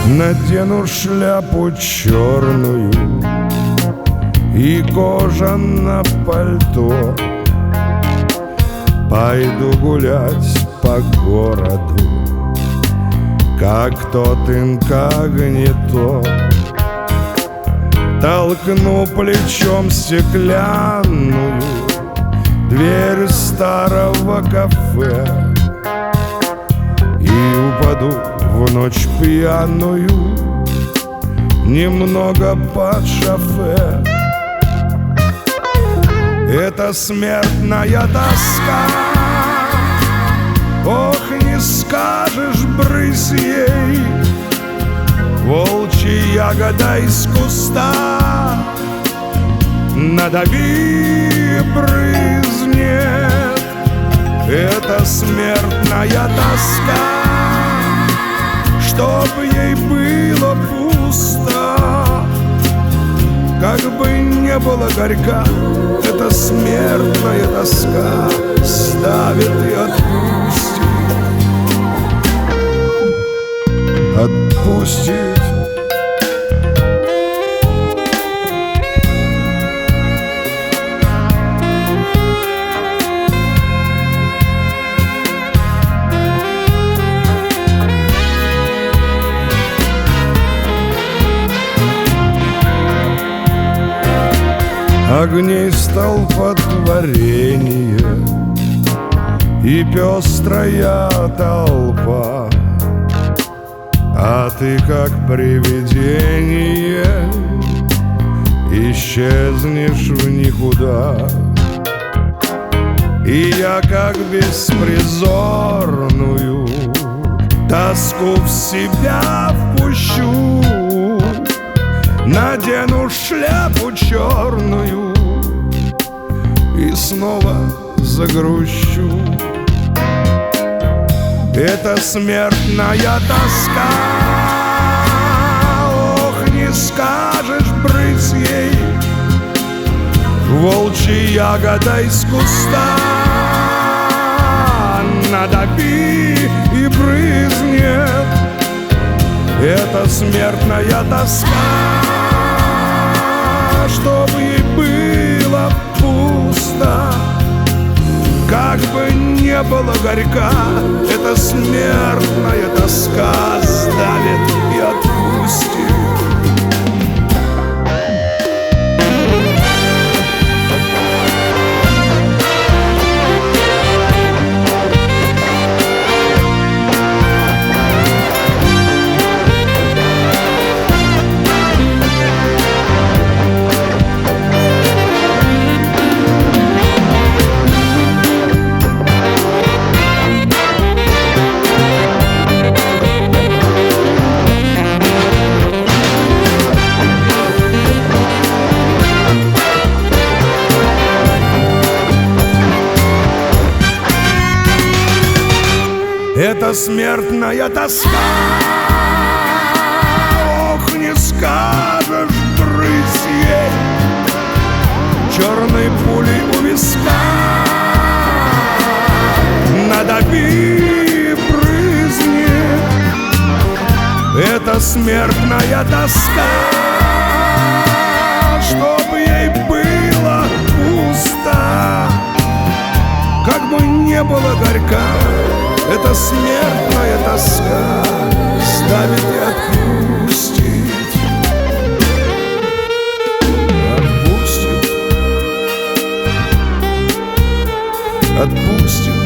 Надену шляпу черную и кожаное пальто, пойду гулять по городу, как тот инкогнито. Толкну плечом стеклянную дверь старого кафе и упаду в ночь пьяную немного под шофе. Это смертная тоска, ох, не скажешь, брысь ей, волчья ягода из куста, надави, брызнет. Это смертная тоска, чтоб ей было пусто, как бы не было горька. Эта смертная тоска ставит и отпустит, отпустит. Огней столпотворение и пестрая толпа, а ты, как привидение, исчезнешь в никуда. И я, как беспризорную, тоску в себя впущу, надену шляпу черную и снова загрущу. Это смертная тоска, ох, не скажешь, брысь ей, волчья ягода из куста, надави и брызнет. Это смертная тоска, чтобы ей было пусто, как бы не было горька. Эта смертная тоска сдавит и отпустит. Это смертная тоска, ох, не скажешь, брысь ей, черной пулей у виска, надави, брызнет. Это смертная тоска, чтобы ей было пусто, как бы не было горька. Эта смертная тоска ставит и отпустит, отпустит, отпустит.